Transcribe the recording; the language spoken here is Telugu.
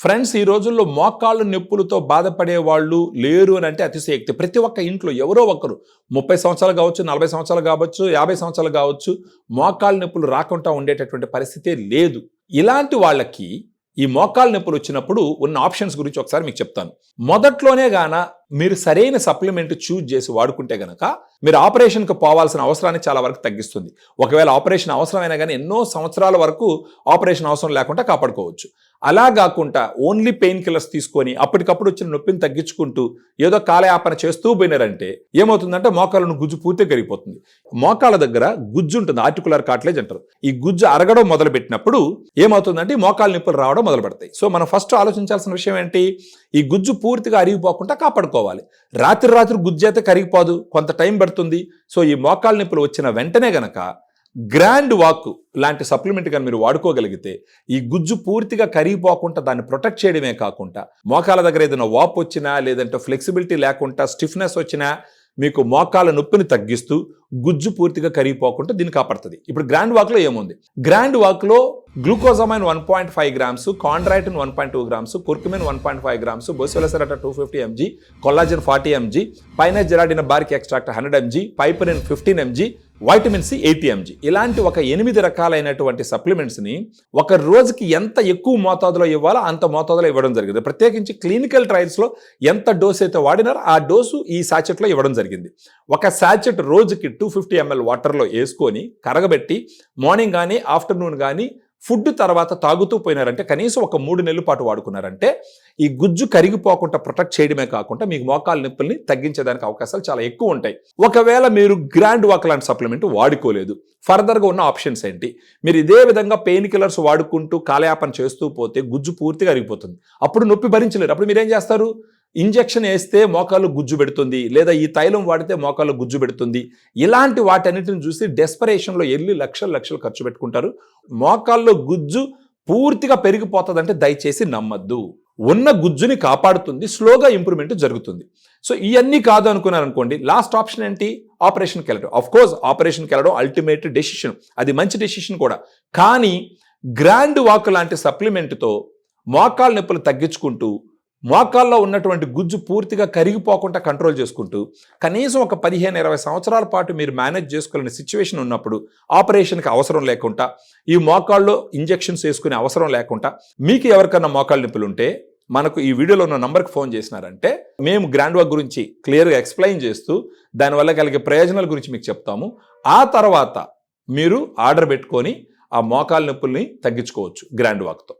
ఫ్రెండ్స్, ఈ రోజుల్లో మోకాళ్ళు నొప్పులతో బాధపడే వాళ్ళు లేరు అని అంటే అతిశయోక్తి. ప్రతి ఒక్క ఇంట్లో ఎవరో ఒకరు 30 సంవత్సరాలు కావచ్చు, 40 సంవత్సరాలు కావచ్చు, 50 సంవత్సరాలు కావచ్చు, మోకాళ్ళ నొప్పులు రాకుండా ఉండేటటువంటి పరిస్థితే లేదు. ఇలాంటి వాళ్ళకి ఈ మోకాళ్ళ నొప్పులు వచ్చినప్పుడు ఉన్న ఆప్షన్స్ గురించి ఒకసారి మీకు చెప్తాను. మొదట్లోనే గాన మీరు సరైన సప్లిమెంట్ చూజ్ చేసి వాడుకుంటే గనక మీరు ఆపరేషన్కి పోవాల్సిన అవసరాన్ని చాలా వరకు తగ్గిస్తుంది. ఒకవేళ ఆపరేషన్ అవసరమైనా కానీ ఎన్నో సంవత్సరాల వరకు ఆపరేషన్ అవసరం లేకుండా కాపాడుకోవచ్చు. అలా కాకుండా ఓన్లీ పెయిన్ కిల్లర్స్ తీసుకొని అప్పటికప్పుడు వచ్చిన నొప్పిని తగ్గించుకుంటూ ఏదో కాలయాపన చేస్తూ పోయినారంటే ఏమవుతుందంటే మోకాళ్ళను గుజ్జు పూర్తిగా కరిగిపోతుంది. మోకాళ్ళ దగ్గర గుజ్జు ఉంటుంది, ఆర్టికులర్ కార్టిలేజ్ అంటారు. ఈ గుజ్జు అరగడం మొదలు పెట్టినప్పుడు ఏమవుతుందంటే మోకాళ్ళ నొప్పులు రావడం మొదలు పెడతాయి. సో మనం ఫస్ట్ ఆలోచించాల్సిన విషయం ఏంటి? ఈ గుజ్జు పూర్తిగా అరిగిపోకుండా కాపాడుకోవాలి. రాత్రి గుజ్జు అయితే కరిగిపోదు, కొంత టైం పడుతుంది. సో ఈ మోకాళ్ళ నొప్పులు వచ్చిన వెంటనే గనక గ్రాండ్ వాక్ లాంటి సప్లిమెంట్ కానీ మీరు వాడుకోగలిగితే ఈ గుజ్జు పూర్తిగా కరిగిపోకుండా దాన్ని ప్రొటెక్ట్ చేయడమే కాకుండా మోకాళ్ళ దగ్గర ఏదైనా వాప్ వచ్చినా లేదంటే ఫ్లెక్సిబిలిటీ లేకుండా స్టిఫ్నెస్ వచ్చినా మీకు మోకాళ్ళ నొప్పిని తగ్గిస్తూ గుజ్జు పూర్తిగా కరిగిపోకుండా దీన్ని కాపాడుతుంది. ఇప్పుడు గ్రాండ్ వాక్లో ఏముంది? గ్రాండ్ వాక్లో glucosamine 1.5 grams, chondroitin 1.2 grams, curcumin 1.5 grams, బోసిలోసెరాటా 250 mg, collagen 40 mg, pinus gerardiana bark extract 100 mg, piperine 15 mg, vitamin C 80 mg. ఇలాంటి ఒక 8 రకాలైనటువంటి సప్లిమెంట్స్ని ఒక రోజుకి ఎంత ఎక్కువ మోతాదులో ఇవ్వాలో అంత మోతాదులో ఇవ్వడం జరిగింది. ప్రత్యేకించి క్లినికల్ ట్రయల్స్లో ఎంత డోస్ అయితే వాడినారో ఆ డోసు ఈ సాచెట్లో ఇవ్వడం జరిగింది. ఒక సాచెట్ రోజుకి 250 ml వాటర్లో వేసుకొని కరగబెట్టి మార్నింగ్ కానీ ఆఫ్టర్నూన్ కానీ ఫుడ్ తర్వాత తాగుతూ పోయినారంటే కనీసం ఒక 3 నెలల పాటు వాడుకున్నారంటే ఈ గుజ్జు కరిగిపోకుండా ప్రొటెక్ట్ చేయడమే కాకుండా మీకు మోకాళ్ళ నొప్పుల్ని తగ్గించేదానికి అవకాశాలు చాలా ఎక్కువ ఉంటాయి. ఒకవేళ మీరు గ్రాండ్ వాక్ లాంటి సప్లిమెంట్ వాడుకోలేదు, ఫర్దర్గా ఉన్న ఆప్షన్స్ ఏంటి? మీరు ఇదే విధంగా పెయిన్ కిల్లర్స్ వాడుకుంటూ కాలయాపన చేస్తూ పోతే గుజ్జు పూర్తిగా కరిగిపోతుంది. అప్పుడు నొప్పి భరించలేరు. అప్పుడు మీరేం చేస్తారు? ఇంజెక్షన్ వేస్తే మోకాళ్ళు గుజ్జు పెడుతుంది, లేదా ఈ తైలం వాడితే మోకాళ్ళు గుజ్జు పెడుతుంది. ఇలాంటి వాటన్నిటిని చూసి డెస్పరేషన్లో వెళ్ళి లక్షలు ఖర్చు పెట్టుకుంటారు. మోకాల్లో గుజ్జు పూర్తిగా పెరిగిపోతుందంటే దయచేసి నమ్మద్దు. ఉన్న గుజ్జుని కాపాడుతుంది, స్లోగా ఇంప్రూవ్మెంట్ జరుగుతుంది. సో ఇవన్నీ కాదు అనుకున్నారనుకోండి, లాస్ట్ ఆప్షన్ ఏంటి? ఆపరేషన్కి వెళ్ళడం. ఆఫ్ కోర్స్ ఆపరేషన్కి వెళ్ళడం అల్టిమేట్ డెసిషన్, అది మంచి డెసిషన్ కూడా. కానీ గ్రాండ్ వాక్ లాంటి సప్లిమెంట్తో మోకాళ్ళ నొప్పులు తగ్గించుకుంటూ మోకాల్లో ఉన్నటువంటి గుజ్జు పూర్తిగా కరిగిపోకుండా కంట్రోల్ చేసుకుంటూ కనీసం ఒక 15-20 సంవత్సరాల పాటు మీరు మేనేజ్ చేసుకోలేని సిచ్యువేషన్ ఉన్నప్పుడు ఆపరేషన్కి అవసరం లేకుండా ఈ మోకాల్లో ఇంజెక్షన్స్ వేసుకునే అవసరం లేకుండా మీకు ఎవరికన్నా మోకాళ్ళ నొప్పులు ఉంటే మనకు ఈ వీడియోలో ఉన్న నంబర్కి ఫోన్ చేసినారంటే మేము గ్రాండ్ వాక్ గురించి క్లియర్గా ఎక్స్ప్లెయిన్ చేస్తూ దానివల్ల కలిగే ప్రయోజనాల గురించి మీకు చెప్తాము. ఆ తర్వాత మీరు ఆర్డర్ పెట్టుకొని ఆ మోకాళ్ళ నొప్పుల్ని తగ్గించుకోవచ్చు గ్రాండ్ వాక్తో.